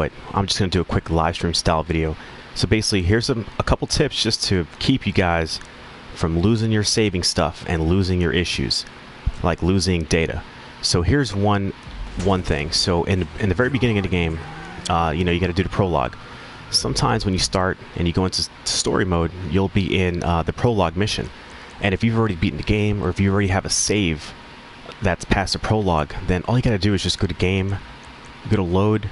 but I'm just going to do a quick live stream style video. So basically, here's a couple tips just to keep you guys from losing your saving stuff and losing your issues, like losing data. So here's one thing. So in the very beginning of the game, you know, you got to do the prologue. Sometimes when you start and you go into story mode, you'll be in the prologue mission. And if you've already beaten the game, or if you already have a save that's past the prologue, then all you got to do is just go to game, go to load,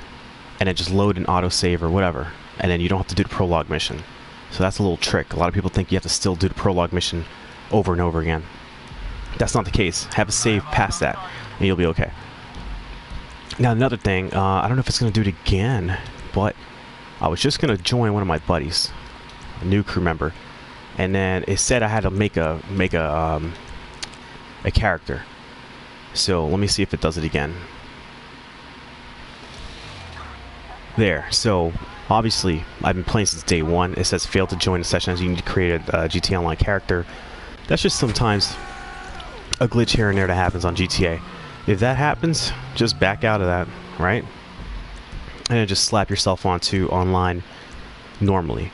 and then just load an autosave or whatever. And then you don't have to do the prologue mission. So that's a little trick. A lot of people think you have to still do the prologue mission over and over again. That's not the case. Have a save past that, and you'll be okay. Now another thing, I don't know if it's going to do it again, but I was just going to join one of my buddies, a new crew member, and then it said I had to make a character. So let me see if it does it again. There. So obviously I've been playing since day one. It says failed to join the session as you need to create a GTA Online character. That's just sometimes a glitch here and there that happens on GTA. If that happens, just back out of that, right? And then just slap yourself onto online normally.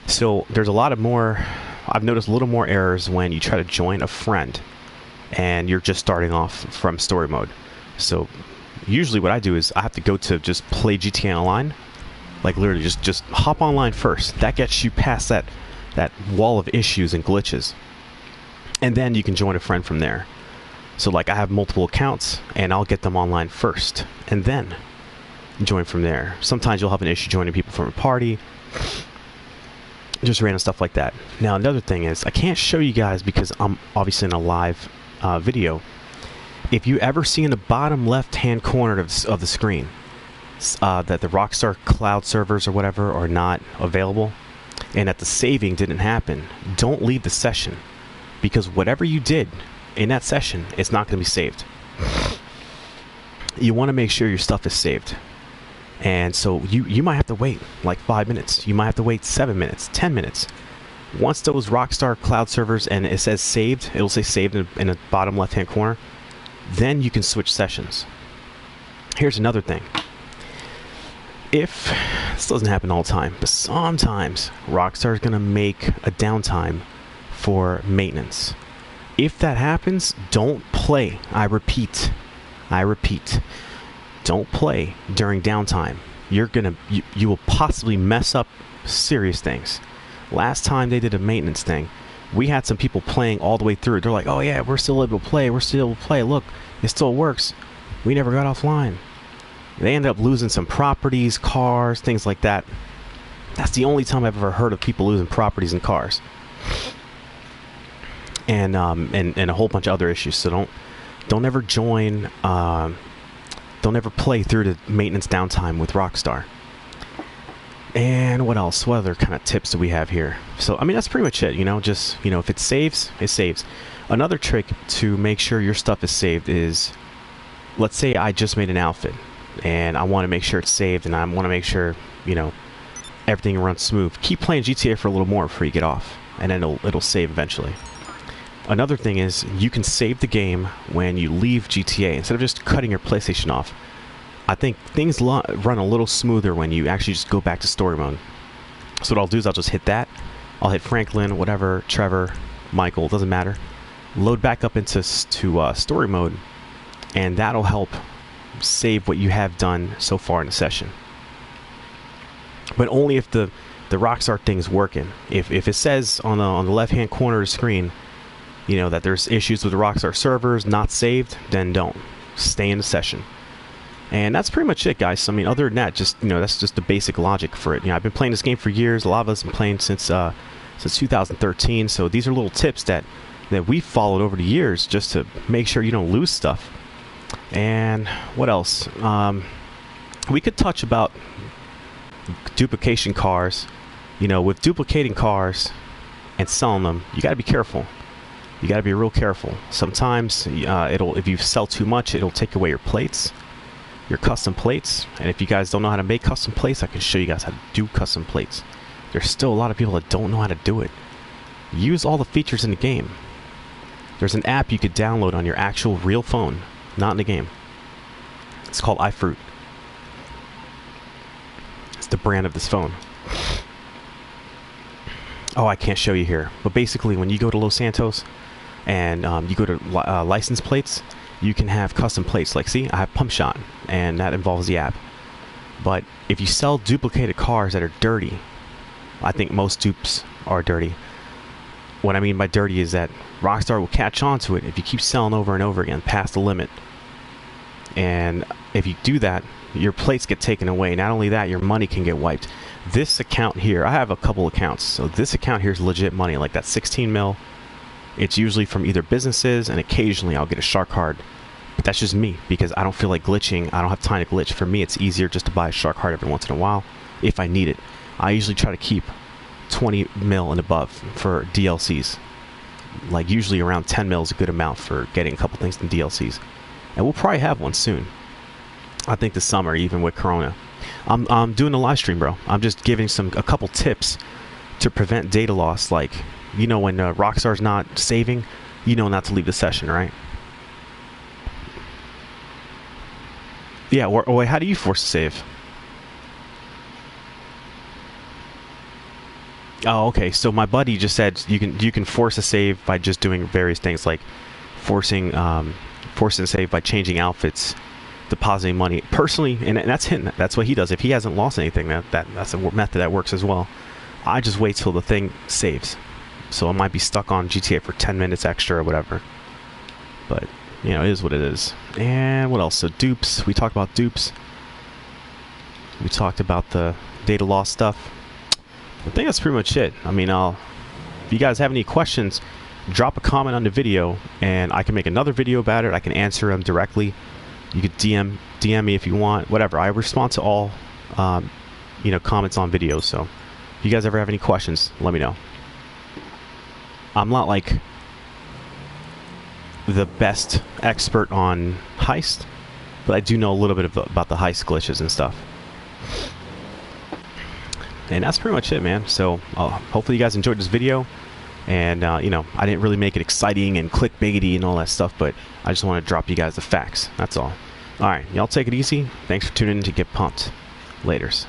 So there's a lot of more, I've noticed a little more errors when you try to join a friend and you're just starting off from story mode. So usually what I do is I have to go to just play GTA Online, like literally just hop online first. That gets you past that wall of issues and glitches, and then you can join a friend from there. So like I have multiple accounts and I'll get them online first and then join from there. Sometimes you'll have an issue joining people from a party, just random stuff like that. Now another thing is I can't show you guys because I'm obviously in a live video. If you ever see in the bottom left hand corner of the screen that the Rockstar cloud servers or whatever are not available and that the saving didn't happen, don't leave the session, because whatever you did in that session, it's not going to be saved. You want to make sure your stuff is saved. And so you might have to wait like 5 minutes. You might have to wait 7 minutes, 10 minutes. Once those Rockstar cloud servers and it says saved, it'll say saved in the bottom left hand corner, then you can switch sessions. Here's another thing. If this doesn't happen all the time, but sometimes Rockstar is going to make a downtime for maintenance. If that happens, don't play. I repeat, don't play during downtime. You will possibly mess up serious things. Last time they did a maintenance thing, we had some people playing all the way through. They're like, oh yeah, we're still able to play. Look, it still works. We never got offline. They ended up losing some properties, cars, things like that. That's the only time I've ever heard of people losing properties and cars. And a whole bunch of other issues. So don't ever join, don't ever play through the maintenance downtime with Rockstar. And what else? What other kind of tips do we have here? So I mean, that's pretty much it. You know, just, you know, if it saves, it saves. Another trick to make sure your stuff is saved is, let's say I just made an outfit and I want to make sure it's saved, and I want to make sure, you know, everything runs smooth. Keep playing GTA for a little more before you get off, and then it'll save eventually. Another thing is you can save the game when you leave GTA instead of just cutting your PlayStation off. I think things run a little smoother when you actually just go back to story mode. So what I'll do is I'll just hit that. I'll hit Franklin, whatever, Trevor, Michael, doesn't matter. Load back up into story mode, and that'll help save what you have done so far in the session. But only if the Rockstar thing is working. If it says on the left-hand corner of the screen, you know, that there's issues with the Rockstar servers, not saved, then don't. Stay in the session. And that's pretty much it, guys. I mean, other than that, just, you know, that's just the basic logic for it. You know, I've been playing this game for years. A lot of us have been playing since 2013. So these are little tips that we've followed over the years just to make sure you don't lose stuff. And what else? We could touch about duplication cars. You know, with duplicating cars and selling them, you got to be careful. You got to be real careful. Sometimes if you sell too much, it'll take away your plates, your custom plates. And if you guys don't know how to make custom plates, I can show you guys how to do custom plates. There's still a lot of people that don't know how to do it. Use all the features in the game. There's an app you could download on your actual real phone, not in the game. It's called iFruit. the brand of this phone. Oh, I can't show you here, but basically when you go to Los Santos and you go to license plates, you can have custom plates. Like, see, I have Pump Shot, and that involves the app. But if you sell duplicated cars that are dirty, I think most dupes are dirty. What I mean by dirty is that Rockstar will catch on to it if you keep selling over and over again past the limit. And if you do that, your plates get taken away. Not only that, your money can get wiped. This account here, I have a couple accounts, so this account here is legit money, like that 16 mil. It's usually from either businesses, and occasionally I'll get a shark card. But that's just me, because I don't feel like glitching. I don't have time to glitch. For me, it's easier just to buy a shark card every once in a while if I need it. I usually try to keep 20 mil and above for DLCs. Like, usually around 10 mil is a good amount for getting a couple things in DLCs. And we'll probably have one soon. I think this summer, even with Corona. I'm doing a live stream, bro. I'm just giving a couple tips to prevent data loss. Like, you know, when Rockstar's not saving, you know not to leave the session, right? Yeah, or wait, how do you force a save? Oh, okay. So my buddy just said you can force a save by just doing various things, like forcing a save by changing outfits, depositing money. Personally, and that's him. That's what he does. If he hasn't lost anything, that's a method that works as well. I just wait till the thing saves. So I might be stuck on GTA for 10 minutes extra or whatever. But, you know, it is what it is. And what else? So dupes. We talked about dupes. We talked about the data loss stuff. I think that's pretty much it. I mean, if you guys have any questions, drop a comment on the video, and I can make another video about it. I can answer them directly. You could DM me if you want, whatever. I respond to all, comments on videos. So if you guys ever have any questions, let me know. I'm not like the best expert on heist, but I do know a little bit about the heist glitches and stuff. And that's pretty much it, man. So hopefully you guys enjoyed this video. And, I didn't really make it exciting and clickbaity and all that stuff, but I just want to drop you guys the facts. That's all. All right, y'all take it easy. Thanks for tuning in to Get Pumped. Laters.